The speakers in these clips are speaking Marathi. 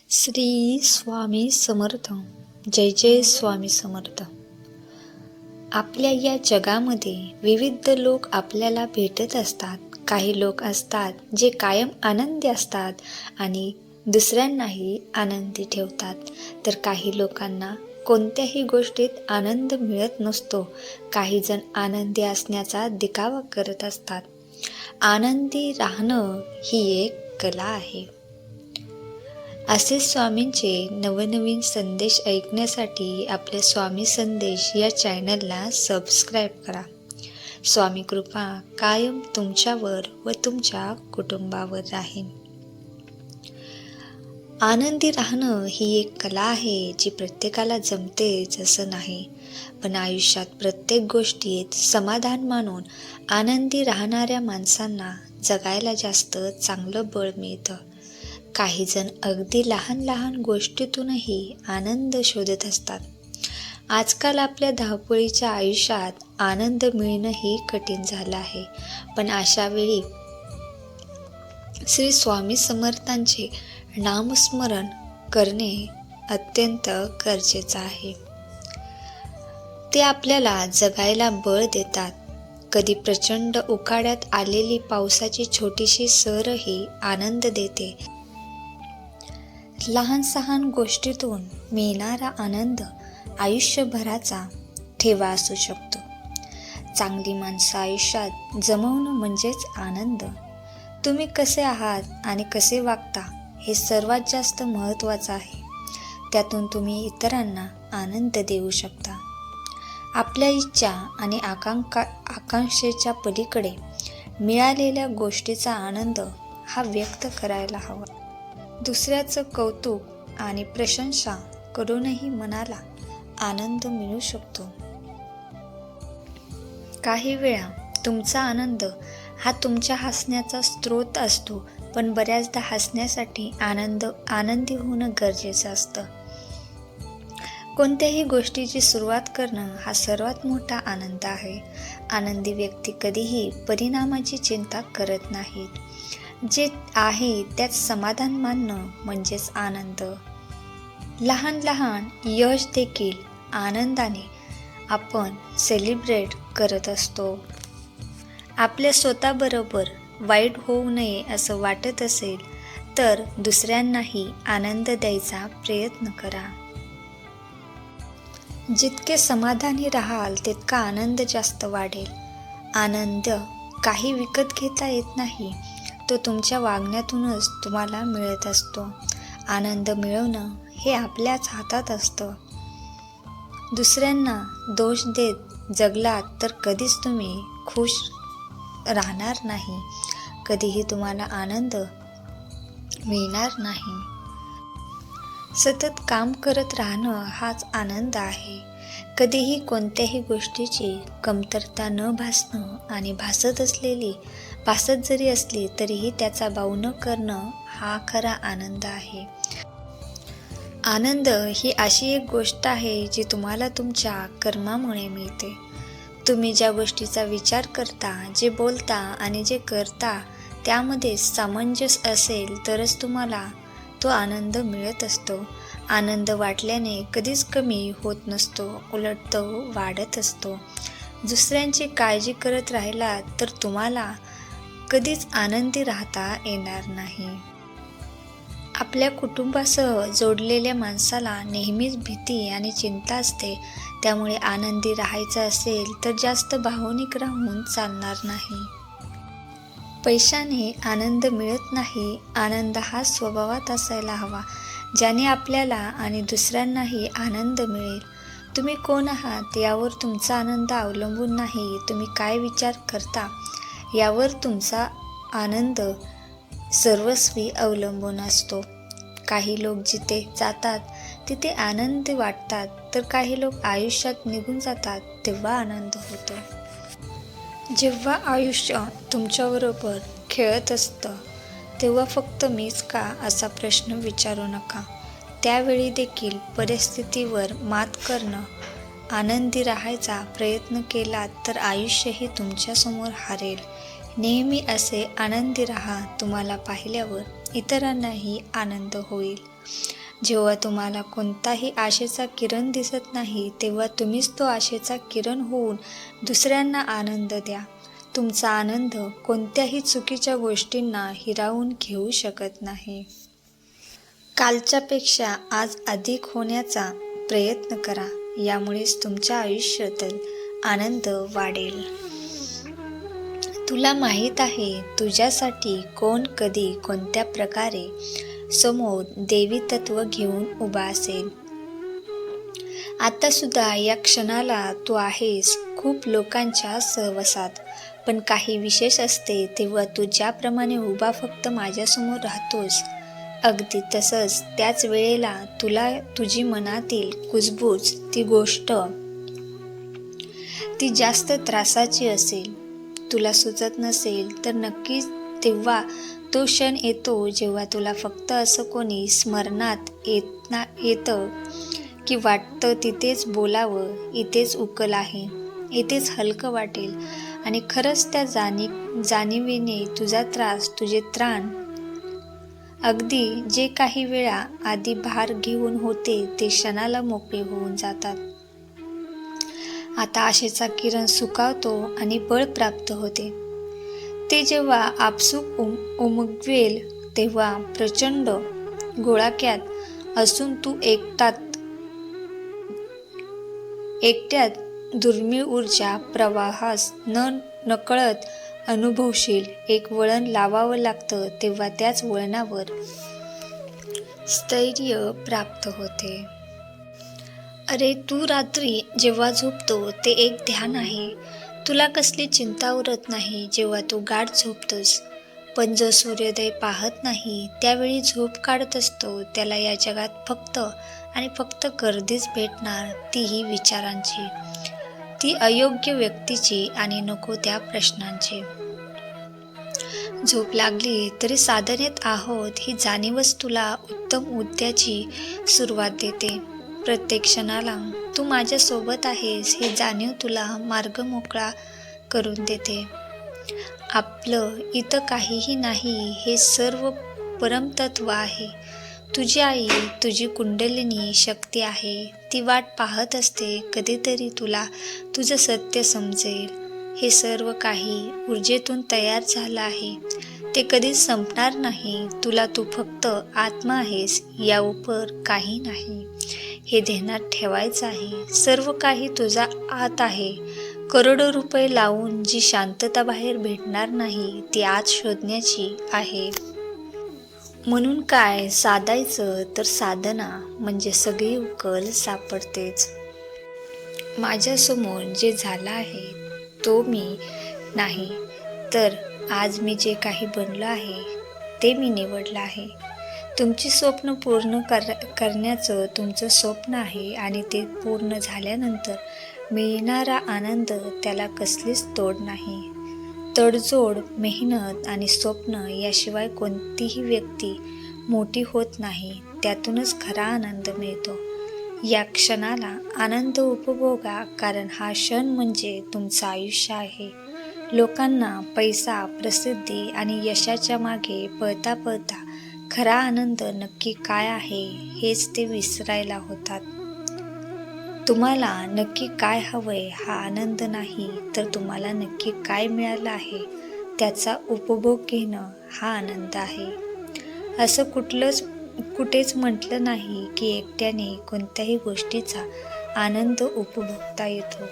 श्री स्वामी समर्थ. जय जय स्वामी समर्थ. आपल्या या जगामध्ये विविध लोक आपल्याला भेटत असतात. काही लोक असतात जे कायम आनंदी असतात आणि दुसऱ्यांनाही आनंदी ठेवतात, तर काही लोकांना कोणत्याही गोष्टीत आनंद मिळत नसतो. काही जण आनंदी असण्याचा दिखावा करत असतात. आनंदी राहणं ही एक कला आहे. असे स्वामींचे नवनवीन संदेश ऐकण्यासाठी आपल्या स्वामी संदेश या चॅनलला सबस्क्राईब करा. स्वामी कृपा कायम तुमच्यावर व तुमच्या कुटुंबावर राहील. आनंदी राहणं ही एक कला आहे जी प्रत्येकाला जमतेच असं नाही, पण आयुष्यात प्रत्येक गोष्टीत समाधान मानून आनंदी राहणाऱ्या माणसांना जगायला जास्त चांगलं बळ मिळतं. काही जण अगदी लहान लहान गोष्टीतूनही आनंद शोधत असतात. आजकाल आपल्या धावपळीच्या आयुष्यात आनंद मिळणंही कठीण झालं आहे, पण अशा वेळी श्री स्वामी समर्थांचे नामस्मरण करणे अत्यंत गरजेचं आहे. ते आपल्याला जगायला बळ देतात. कधी प्रचंड उकाड्यात आलेली पावसाची छोटीशी सरही आनंद देते. लहान सहान गोष्टीतून मिळणारा आनंद आयुष्यभराचा ठेवा असू शकतो. चांगली माणसं आयुष्यात जमवणं म्हणजेच आनंद. तुम्ही कसे आहात आणि कसे वागता हे सर्वात जास्त महत्त्वाचं आहे. त्यातून तुम्ही इतरांना आनंद देऊ शकता. आपल्या इच्छा आणि आकांक्षेच्या पलीकडे मिळालेल्या गोष्टीचा आनंद हा व्यक्त करायला हवा. दुसऱ्याचं कौतुक आणि प्रशंसा करूनही मनाला आनंद मिळू शकतो. काही वेळा तुमचा आनंद हा तुमच्या हसण्याचा स्रोत असतो, पण बऱ्याचदा हसण्यासाठी आनंदी होणं गरजेचं असतं. कोणत्याही गोष्टीची सुरुवात करणं हा सर्वात मोठा आनंद आहे. आनंदी व्यक्ती कधीही परिणामाची चिंता करत नाहीत. जे आहे त्यात समाधान मानणं म्हणजेच आनंद. लहान लहान यश देखील आनंदाने आपण सेलिब्रेट करत असतो. आपल्या स्वतःबरोबर वाईट होऊ नये असं वाटत असेल तर दुसऱ्यांनाही आनंद द्यायचा प्रयत्न करा. जितके समाधानी राहाल तितका आनंद जास्त वाढेल. आनंद काही विकत घेता येत नाही, तो तुमच्या वागण्यातूनच तुम्हाला मिळत असतो. आनंद मिळवणं हे आपल्याच हातात असतं. दुसऱ्यांना दोष देत जगलात तर कधीच तुम्ही खुश राहणार नाही. कधीही तुम्हाला आनंद मिळणार नाही. सतत काम करत राहणं हाच आनंद आहे. कधीही कोणत्याही गोष्टीची कमतरता न भासणं आणि भासत जरी असली तरीही त्याचा बाऊ न करणं हा खरा आनंद आहे. आनंद ही अशी एक गोष्ट आहे जी तुम्हाला तुमच्या कर्मामुळे मिळते. तुम्ही ज्या गोष्टीचा विचार करता, जे बोलता आणि जे करता त्यामध्ये सामंजस्य असेल तरच तुम्हाला तो आनंद मिळत असतो. आनंद वाटल्याने कधीच कमी होत नसतो, उलट तो वाढत असतो. दुसऱ्यांची काळजी करत राहिलात तर तुम्हाला कधीच आनंदी राहता येणार नाही. आपल्या कुटुंबासह जोडलेल्या माणसाला नेहमीच भीती आणि चिंता असते. त्यामुळे आनंदी राहायचं असेल तर जास्त भावनिक राहून चालणार नाही. पैशाने आनंद मिळत नाही. आनंद हा स्वभावात असायला हवा, ज्याने आपल्याला आणि दुसऱ्यांनाही आनंद मिळेल. तुम्ही कोण आहात यावर तुमचा आनंद अवलंबून नाही, तुम्ही काय विचार करता यावर तुमचा आनंद सर्वस्वी अवलंबून असतो. काही लोक जिथे जातात तिथे आनंद वाटतात, तर काही लोक आयुष्यात निघून जातात तेव्हा आनंद होतो. जेव्हा आयुष्य तुमच्याबरोबर खेळत असतं तेव्हा फक्त मीच का असा प्रश्न विचारू नका. त्यावेळी देखील परिस्थितीवर मात करणं, आनंदी राहायचा प्रयत्न केलात तर आयुष्यही तुमच्यासमोर हारेल. नेहमी असे आनंदी राहा. तुम्हाला पाहिल्यावर इतरांनाही आनंद होईल. जेव्हा तुम्हाला कोणताही आशेचा किरण दिसत नाही, तेव्हा तुम्हीच तो आशेचा किरण होऊन दुसऱ्यांना आनंद द्या. तुमचा आनंद कोणत्याही चुकीच्या गोष्टींना हिरावून घेऊ शकत नाही. कालच्यापेक्षा आज अधिक होण्याचा प्रयत्न करा. यामुळेच तुमच्या आयुष्यातील आनंद वाढेल. तुला माहीत आहे तुझ्यासाठी कोण कधी कोणत्या प्रकारे समोर देवी तत्व घेऊन उभा असेल. आता सुद्धा या क्षणाला तू आहेस खूप लोकांच्या सहवासात, पण काही विशेष असते तेव्हा तू ज्याप्रमाणे उभा फक्त माझ्यासमोर राहतोस, अगदी तसंच त्याच वेळेला तुला तुझी मनातील कुजबूज ती गोष्ट ती जास्त त्रासाची असेल, तुला सुचत नसेल तर नक्कीच तेव्हा तो क्षण येतो जेव्हा तुला फक्त असं कोणी स्मरणात येतं की वाटतं तिथेच बोलावं, इथेच उकल आहे, इथेच हलकं वाटेल. आणि खरंच त्या जाणीवेने तुझा त्रास, तुझे त्राण, अगदी जे काही वेळा आधी भार घेऊन होते ते क्षणाला मोकळे होऊन जातात. आता आशेचा किरण सुकावतो आणि बळ प्राप्त होते. ते जेव्हा आपसूक उमगवेल तेव्हा प्रचंड गोळाक्यात असून तू एकट्यात दुर्मिळ ऊर्जा प्रवाहास नकळत अनुभवशील. एक वळण लावावं लागतं तेव्हा त्याच वळणावर स्थैर्य प्राप्त होते. अरे तू रात्री जेव्हा झोपतो ते एक ध्यान आहे. तुला कसली चिंता उरत नाही जेव्हा तू गाढ झोपतोस. पण जो सूर्योदय पाहत नाही त्यावेळी झोप काढत असतो त्याला या जगात फक्त आणि फक्त गर्दीच भेटणार, तीही विचारांची, ती अयोग्य व्यक्तीची आणि नको त्या प्रश्नांची. झोप लागली तरी साधनेत आहोत ही जाणीवच तुला उत्तम उद्याची सुरुवात देते. प्रत्येक क्षणाला तू माझ्या सोबत आहेस ही जाणीव तुला मार्ग मोकळा करून देते. आपलं इथं काहीही नाही, हे सर्व परमतत्व आहे. तुझी आई, तुझी कुंडलिनी शक्ती आहे. ती वाट पाहत असते कधीतरी तुला तुझं सत्य समजेल. हे सर्व काही ऊर्जेतून तयार झालं आहे, ते कधीच संपणार नाही. तू फक्त आत्मा आहेस, या उपर काही नाही, हे ध्यानात ठेवायचं आहे. सर्व काही तुझा आत आहे. करोडो रुपये लावून जी शांतता बाहेर भेटणार नाही ती आत शोधण्याची आहे. म्हणून काय साधायचं तर साधना म्हणजे सगळी उकल सापडतेच. माझ्यासमोर जे झालं आहे तो मी नाही, तर आज मी जे काही बनलो आहे ते मी निवडलं आहे. तुमची स्वप्न पूर्ण करण्याचं तुमचं स्वप्न आहे आणि ते पूर्ण झाल्यानंतर मिळणारा आनंद त्याला कसलीच तोड नाही. तडजोड, मेहनत आणि स्वप्न याशिवाय कोणतीही व्यक्ती मोठी होत नाही. त्यातूनच खरा आनंद मिळतो. या क्षणाला आनंद उपभोगा, कारण हा क्षण म्हणजे तुमचं आयुष्य आहे. लोकांना पैसा, प्रसिद्धी आणि यशाच्या मागे पळता पळता खरा आनंद नक्की काय आहे हेच ते विसरायला होतात. तुम्हाला नक्की काय हवंय हा आनंद नाही, तर तुम्हाला नक्की काय मिळालं आहे त्याचा उपभोग घेणं हा आनंद आहे. असं कुठेच म्हटलं नाही की एकट्याने कोणत्याही गोष्टीचा आनंद उपभोगता येतो.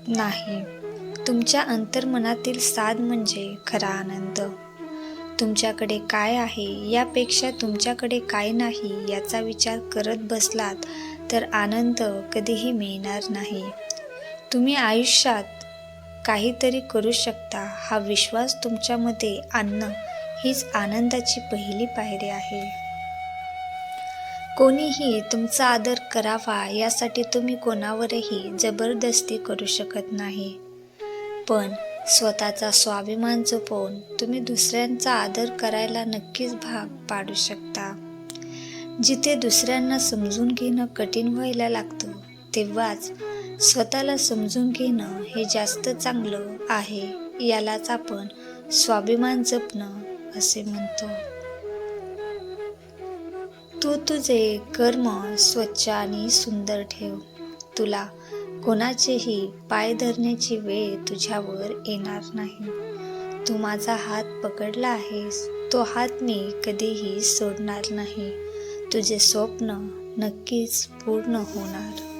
नाही, तुमच्या अंतर्मनातील साध म्हणजे खरा आनंद. तुमच्याकडे काय आहे यापेक्षा तुमच्याकडे काय नाही याचा विचार करत बसलात तर आनंद कधीही मिळणार नाही. तुम्ही आयुष्यात काहीतरी करू शकता हा विश्वास तुमच्यामध्ये आणणं हीच आनंदाची पहिली पायरी आहे. कोणीही तुमचा आदर करावा यासाठी तुम्ही कोणावरही जबरदस्ती करू शकत नाही, पण स्वतःचा स्वाभिमान जपवून तुम्ही दुसऱ्यांचा आदर करायला नक्कीच भाग पाडू शकता. जिथे दुसऱ्यांना समजून घेणं कठीण व्हायला लागतं तेव्हाच स्वतःला समजून घेणं हे जास्त चांगलं आहे. यालाच आपण स्वाभिमान जपणं असे म्हणतो. तू तुझे कर्म स्वच्छ आणि सुंदर ठेव. तुला कोणाचेही पाय धरण्याची वेळ तुझ्यावर येणार नाही. तू माझा हात पकडला आहेस, तो हात मी कधीही सोडणार नाही. तुझे स्वप्न नक्कीच पूर्ण होणार.